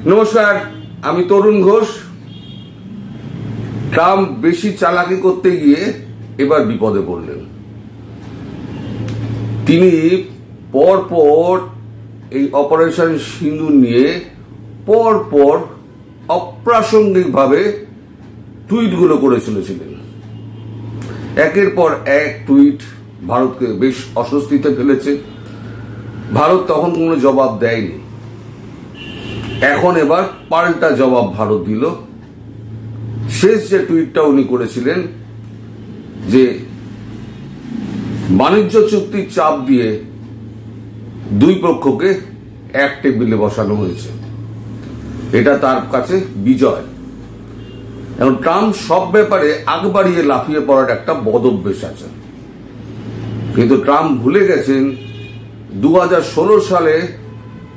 নমস্কার, আমি তরুণ ঘোষ। ট্রাম্প বেশি চালাকি করতে গিয়ে এবার বিপদে পড়লেন। তিনি পরপর এই অপারেশন সিঁদুর নিয়ে পরপর অপ্রাসঙ্গিকভাবে টুইটগুলো করে চলেছিলেন। একের পর এক টুইট ভারতকে বেশ অস্বস্তিতে ফেলেছে। ভারত তখন কোনো জবাব দেয়নি। এখন এবার পাল্টা জবাব ভারত দিল। শেষ যে টুইটটা উনি করেছিলেন যে বাণিজ্য চুক্তির চাপ দিয়ে দুই পক্ষকে এক টেবিলে বসানো হয়েছে, এটা তার কাছে বিজয়। এখন ট্রাম্প সব ব্যাপারে আগ বাড়িয়ে লাফিয়ে পড়ার একটা বদ অভ্যেস আছে, কিন্তু ট্রাম্প ভুলে গেছেন 2016 সালে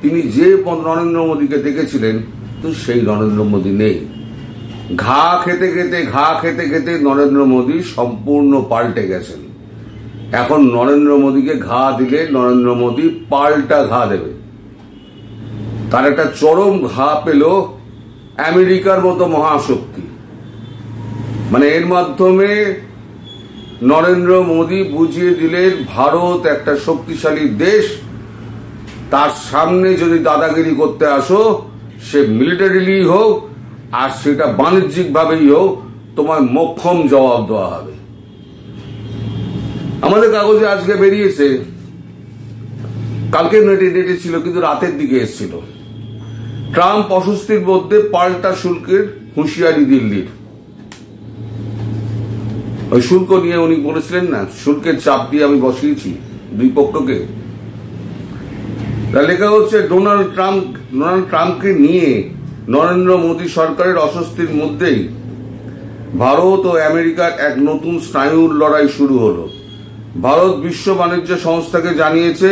তিনি যে নরেন্দ্র মোদীকে দেখেছিলেন তো সেই নরেন্দ্র মোদী নেই। ঘা খেতে খেতে নরেন্দ্র মোদী সম্পূর্ণ পাল্টে গেছেন। এখন নরেন্দ্র মোদীকে ঘা দিলে নরেন্দ্র মোদী পাল্টা ঘা দেবে। তার একটা চরম ঘা পেল আমেরিকার মতো মহাশক্তি। মানে এর মাধ্যমে নরেন্দ্র মোদী বুঝিয়ে দিলেন ভারত একটা শক্তিশালী দেশ, তার সামনে যদি দাদাগিরি করতে আসো, সে মিলিটারিলি হোক আর সেটা বাণিজ্যিক ভাবেই হোক, তোমার মোক্ষম জবাব দেওয়া হবে। আমাদের কাগজে আজকে বেরিয়েছে, কালকে নেটে ছিল কিন্তু রাতের দিকে এসেছিল, ট্রাম্প অস্বস্তির মধ্যে পাল্টা শুল্কের হুঁশিয়ারি দিল্লির। ওই শুল্ক নিয়ে উনি বলেছিলেন না, শুল্কের চাপ দিয়ে আমি বসিয়েছি দুই পক্ষকে। লেখা হচ্ছে ডোনাল্ড ট্রাম্পকে নিয়ে নরেন্দ্র মোদী সরকারের অস্বস্তির মধ্যেই ভারত ও আমেরিকার এক নতুন স্নায়ুর লড়াই শুরু হলো। ভারত বিশ্ব বাণিজ্য সংস্থাকে জানিয়েছে,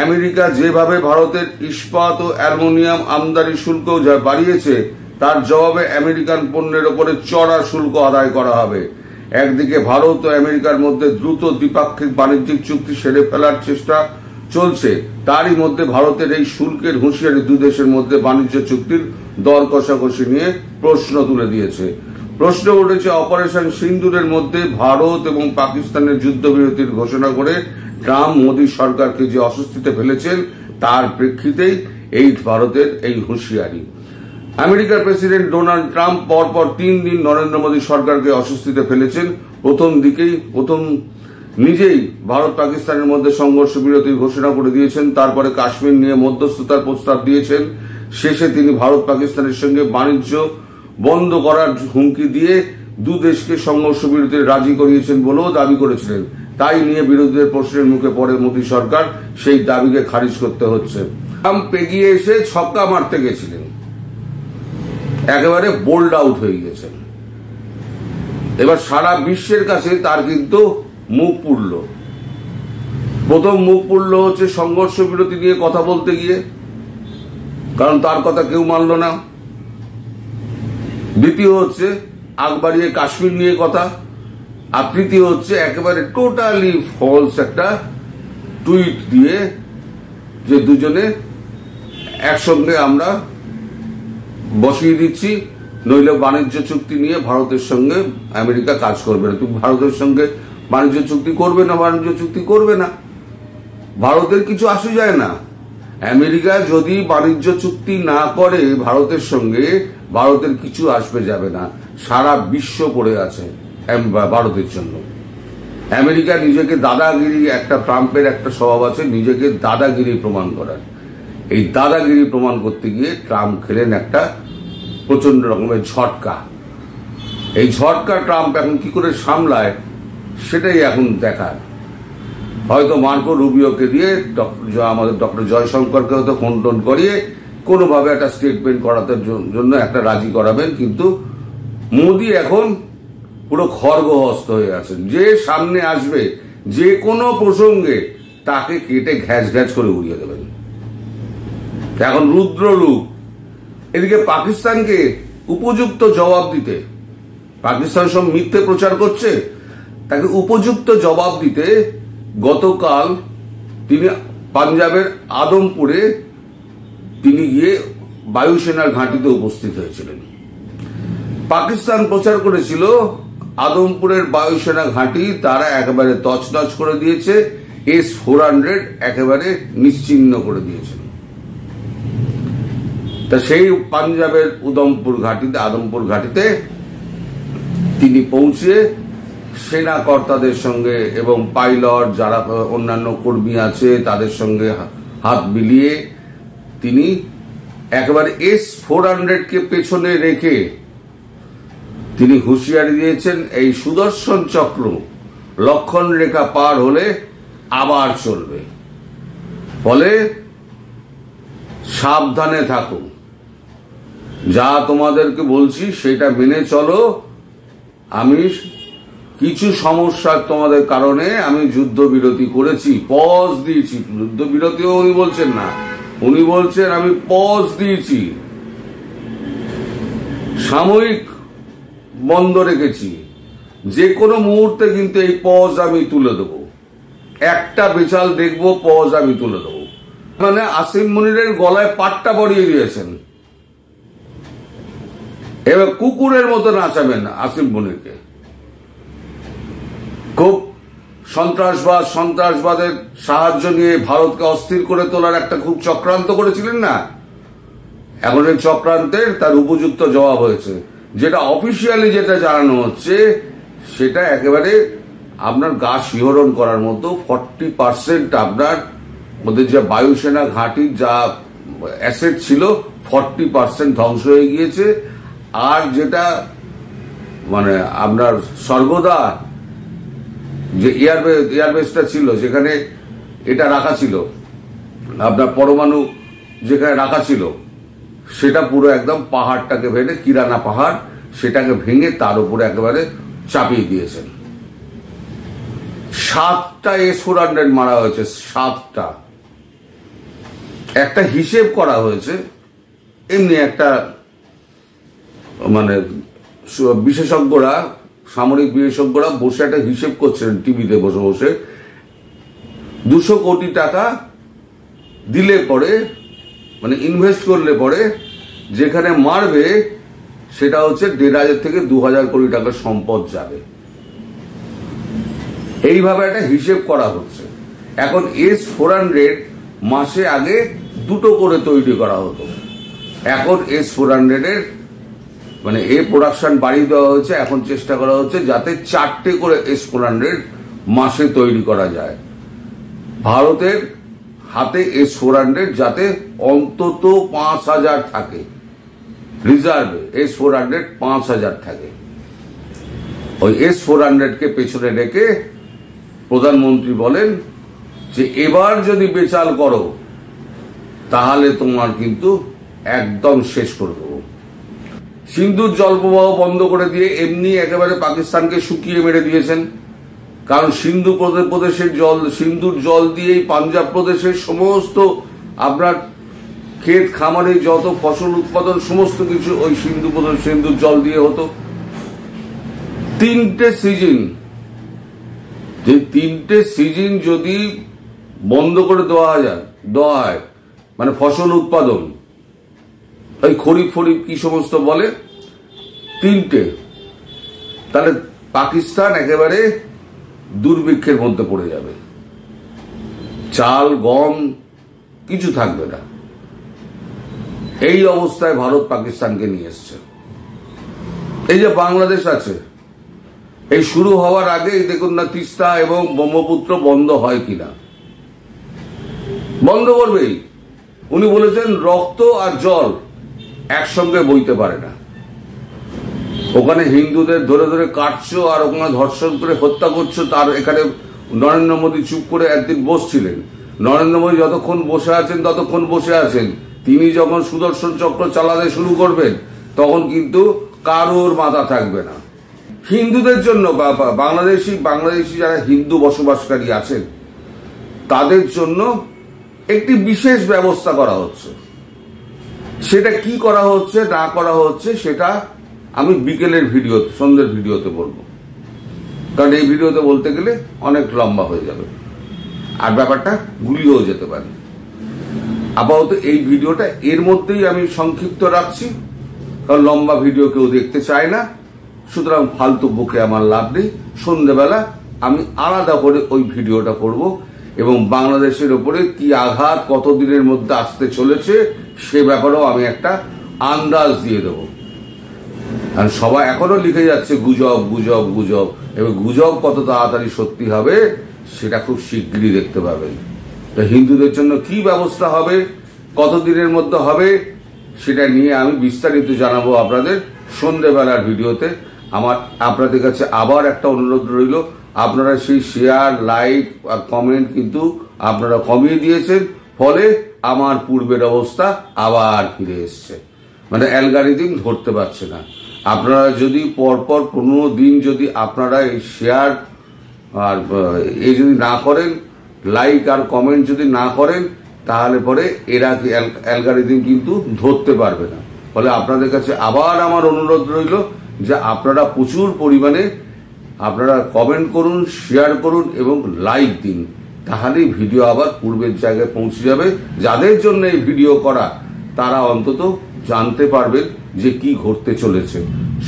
আমেরিকা যেভাবে ভারতের ইস্পাত ও অ্যালুমিনিয়াম আমদানি শুল্ক বাড়িয়েছে, তার জবাবে আমেরিকান পণ্যের ওপরে চড়া শুল্ক আদায় করা হবে। একদিকে ভারত ও আমেরিকার মধ্যে দ্রুত দ্বিপাক্ষিক বাণিজ্যিক চুক্তি সেরে ফেলার চেষ্টা চলছে, তারই মধ্যে ভারতের এই শুল্কের হুঁশিয়ারি দুই দেশের মধ্যে বাণিজ্য চুক্তির দর কষাকষি নিয়ে প্রশ্ন তুলে দিয়েছে। প্রশ্ন উঠেছে অপারেশন সিন্দুরের মধ্যে ভারত এবং পাকিস্তানের যুদ্ধবিরতির ঘোষণা করে ট্রাম্প মোদী সরকারকে যে অস্বস্তিতে ফেলেছেন, তার প্রেক্ষিতেই এই ভারতের এই হুঁশিয়ারি। আমেরিকার প্রেসিডেন্ট ডোনাল্ড ট্রাম্প পরপর 3 দিন নরেন্দ্র মোদী সরকারকে অস্বস্তিতে ফেলেছেন। প্রথম নিজেই ভারত পাকিস্তানের মধ্যে সংঘর্ষ বিরতির ঘোষণা করে দিয়েছেন, তারপরে কাশ্মীর নিয়ে মধ্যস্থতার প্রস্তাব দিয়েছেন, শেষে তিনি ভারত পাকিস্তানের সঙ্গে বাণিজ্য বন্ধ করার হুমকি দিয়ে দু দেশকে সংঘর্ষ বিরতিতে রাজি করিয়েছেন বলেও দাবি করেছিলেন। তাই নিয়ে বিরোধীদের প্রশ্নের মুখে পড়ে মোদী সরকার, সেই দাবিকে খারিজ করতে হচ্ছে। ট্রাম্প এগিয়ে এসে ছক্কা মারতে গেছিলেন, একেবারে বোল্ড আউট হয়ে গেছেন। এবার সারা বিশ্বের কাছে তার কিন্তু মুখ পুড়ল। প্রথম মুখ পুড়ল হচ্ছে সংঘর্ষ বিরতি নিয়ে কথা বলতে গিয়ে, কারণ তার কথা কেউ মানল না। দ্বিতীয় হচ্ছে আগ বাড়িয়ে কাশ্মীর নিয়ে কথা, আর তৃতীয় হচ্ছে একেবারে টোটালি ফলস একটা টুইট দিয়ে যে দুজনে একসঙ্গে আমরা বসিয়ে দিচ্ছি, নইলে বাণিজ্য চুক্তি নিয়ে ভারতের সঙ্গে আমেরিকা কাজ করবে না। তুমি ভারতের সঙ্গে বাণিজ্য চুক্তি করবে না, বাণিজ্য চুক্তি করবে না, ভারতের কিছু আসে যায় না। আমেরিকা যদি বাণিজ্য চুক্তি না করে ভারতের সঙ্গে, ভারতের কিছু আসবে যাবে না। সারা বিশ্ব পড়ে আছে ভারতের জন্য। আমেরিকা নিজেকে দাদাগিরি, একটা ট্রাম্পের একটা স্বভাব আছে নিজেকে দাদাগিরি প্রমাণ করার। এই দাদাগিরি প্রমাণ করতে গিয়ে ট্রাম্প খেলেন একটা প্রচন্ড রকমের ঝটকা। এই ঝটকা ট্রাম্প এখন কি করে সামলায় সেটাই এখন দেখার। হয়তো মার্কো রুবিওকে দিয়ে আমাদের ডক্টর জয়শঙ্করকে হয়তো ফোন টোন করিয়ে কোনোভাবে একটা স্টেটমেন্ট করাতে জন্য একটা রাজি করাবেন, কিন্তু মোদী এখন পুরো খড়গহস্ত হয়ে আছেন। যে সামনে আসবে যে কোনো প্রসঙ্গে তাকে কেটে ঘ্যাচ করে উড়িয়ে দেবেন। এখন রুদ্ররূপ। এদিকে পাকিস্তানকে উপযুক্ত জবাব দিতে, পাকিস্তান সব মিথ্যে প্রচার করছে, তাকে উপযুক্ত জবাব দিতে গতকাল তিনি পাঞ্জাবের আদমপুরে তিনি গিয়ে বায়ুসেনার ঘাঁটিতে উপস্থিত হয়েছিলেন। পাকিস্তান প্রচার করেছিল আদমপুরের বায়ুসেনা ঘাঁটি তারা একেবারে তছনছ করে দিয়েছে, S-400 একেবারে নিশ্চিহ্ন করে দিয়েছিল। তা সেই পাঞ্জাবের আদমপুর ঘাঁটিতে তিনি পৌঁছে সেনা কর্তাদের সঙ্গে এবং পাইলট যারা অন্যান্য কর্মী আছে তাদের সঙ্গে হাত মিলিয়ে তিনি একেবারে S-400 কে পেছনে রেখে তিনি হুঁশিয়ারি দিয়েছেন, এই সুদর্শন চক্র লক্ষণ রেখা পার হলে আবার চলবে, ফলে সাবধানে থাকো, যা তোমাদেরকে বলছি সেটা মেনে চলো। আমি কিছু সমস্যার তোমাদের কারণে আমি যুদ্ধবিরতি করেছি, পজ দিয়েছি। যুদ্ধবিরতিও উনি বলছেন না, উনি বলছেন আমি পজ দিয়েছি, সাময়িক বন্ধ রেখেছি, যে কোনো মুহূর্তে কিন্তু এই পজ আমি তুলে দেব, একটা বেচাল দেখবো পজ আমি তুলে দেব। মানে আসিম মনিরের গলায় পাট্টা পরিয়ে দিয়েছেন, এবার কুকুরের মতো নাচাবেন আসিম মনিরকে। খুব সন্ত্রাসবাদের সাহায্য নিয়ে ভারতকে অস্থির করে তোলার একটা খুব চক্রান্ত করেছিলেন না, এখন এই চক্রান্তের তার উপযুক্ত জবাব হয়েছে। যেটা অফিসিয়ালি যেটা জানানো হচ্ছে সেটা একেবারে আপনার গা শিহরণ করার মতো। 40% আপনার ওদের যে বায়ুসেনা ঘাঁটির যা অ্যাসেট ছিল 40% ধ্বংস হয়ে গিয়েছে। আর যেটা মানে আপনার সর্বদা যে এয়ারবেসটা ছিল যেখানে এটা রাখা ছিল, আপনার পরমাণু যেখানে রাখা ছিল, সেটা পুরো একদম পাহাড়টাকে ভেঙে, কিরানা পাহাড়, সেটাকে ভেঙে তার উপরে একেবারে চাপিয়ে দিয়েছেন। 7টা S-400 মারা হয়েছে, 7টা। একটা হিসেব করা হয়েছে, এমনি একটা মানে বিশেষজ্ঞরা, সামরিক বিশেষজ্ঞরা বসে একটা হিসেব করছেন টিভিতে বসে বসে, 200 কোটি টাকা দিলে পরে, মানে ইনভেস্ট করলে পরে যেখানে মারবে সেটা হচ্ছে 1,500 থেকে 2,000 কোটি টাকার সম্পদ যাবে। এইভাবে একটা হিসেব করা হচ্ছে। এখন S-400 মাসে আগে 2টো করে তৈরি করা হতো, এখন S-400 এর মানে প্রোডাকশন বাড়িয়ে দেওয়া হয়েছে। এখন চেষ্টা করা হচ্ছে যাতে 4টে করে S-400 মাসে তৈরি করা যায়। ভারতের হাতে S-400 যাতে অন্তত 5,000 থাকে, রিজার্ভে S-400 5,000 থাকে। ওই S-400 কে পেছনে রেখে প্রধানমন্ত্রী বলেন যে এবার যদি বেচাল করো তাহলে তোমার কিন্তু একদম শেষ করে দেবো। সিন্ধুর জলপ্রবাহ বন্ধ করে দিয়ে এমনি একেবারে পাকিস্তানকে শুকিয়ে মেরে দিয়েছেন। কারণ সিন্ধুর জল দিয়েই পাঞ্জাব প্রদেশের সমস্ত আপনার ক্ষেত খামারে যত ফসল উৎপাদন সমস্ত কিছু ওই সিন্ধুর জল দিয়ে হতো। 3টে সিজন, যে 3টে সিজন যদি বন্ধ করে দেওয়া হয়, মানে ফসল উৎপাদন, ওই খরিফ কি সমস্ত বলে 3টে, তাহলে পাকিস্তান একেবারে দুর্ভিক্ষের মধ্যে পড়ে যাবে, চাল গম কিছু থাকবে না। এই অবস্থায় ভারত পাকিস্তানকে নিয়ে এসছে। এই যে বাংলাদেশ আছে, এই শুরু হওয়ার আগেই দেখুন না তিস্তা এবং ব্রহ্মপুত্র বন্ধ হয় কিনা, বন্ধ করবেই। উনি বলেছেন রক্ত আর জল একসঙ্গে বইতে পারে না। ওখানে হিন্দুদের ধরে ধরে কাটছো আর ওখানে ধর্ষণ করে হত্যা করছো, তার এখানে নরেন্দ্র মোদী চুপ করে একদিন বসছিলেন। নরেন্দ্র মোদী যতক্ষণ বসে আছেন ততক্ষণ বসে আছেন, তিনি যখন সুদর্শন চক্র চালাতে শুরু করবেন তখন কিন্তু কারোর মাথা থাকবে না। হিন্দুদের জন্য বাংলাদেশি যারা হিন্দু বসবাসকারী আছেন তাদের জন্য একটি বিশেষ ব্যবস্থা করা হচ্ছে। সেটা কি করা হচ্ছে না করা হচ্ছে সেটা আমি বিকেলের সন্ধ্যের ভিডিওতে বলবো, কারণ এই ভিডিওতে বলতে গেলে অনেক লম্বা হয়ে যাবে আর ব্যাপারটা গুলিয়েও যেতে পারে। আপাতত এই ভিডিওটা এর মধ্যেই আমি সংক্ষিপ্ত রাখছি, কারণ লম্বা ভিডিও কেউ দেখতে চায় না। সুতরাং ফালতু বুকে আমার লাভ নেই। সন্ধ্যেবেলা আমি আলাদা করে ওই ভিডিওটা করব এবং বাংলাদেশের উপরে কি আঘাত কতদিনের মধ্যে আসতে চলেছে সে ব্যাপারেও আমি একটা আন্দাজ দিয়ে দেবো। কারণ সবাই এখনো লিখে যাচ্ছে গুজব গুজব গুজব, এবং গুজব কত তাড়াতাড়ি সত্যি হবে সেটা খুব শিগগিরই দেখতে পাবেন। তো হিন্দুদের জন্য কি ব্যবস্থা হবে, কতদিনের মধ্যে হবে, সেটা নিয়ে আমি বিস্তারিত জানাবো আপনাদের সন্ধ্যেবেলার ভিডিওতে। আপনাদের কাছে আবার একটা অনুরোধ রইল, আপনারা সেই শেয়ার, লাইক আর কমেন্ট কিন্তু আপনারা কমিয়ে দিয়েছেন, ফলে আমার পূর্বের অবস্থা আবার ফিরে এসছে। মানে অ্যালগরিদম ধরতে পারছে না। আপনারা যদি পরপর 15 দিন যদি আপনারা এই শেয়ার আর এই যদি না করেন, লাইক আর কমেন্ট যদি না করেন, তাহলে পরে এরা অ্যালগরিদম কিন্তু ধরতে পারবে না। ফলে আপনাদের কাছে আবার আমার অনুরোধ রইল যে আপনারা প্রচুর পরিমাণে আপনারা কমেন্ট করুন, শেয়ার করুন এবং লাইক দিন, তাহলেই ভিডিও আবার পূর্বের জায়গায় পৌঁছে যাবে। যাদের জন্য এই ভিডিও করা তারা অন্তত জানতে পারবেন যে কি ঘটতে চলেছে।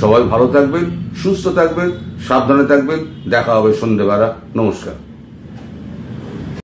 সবাই ভালো থাকবেন, সুস্থ থাকবেন, সাবধানে থাকবেন। দেখা হবে সন্ধ্যেবেলা। নমস্কার।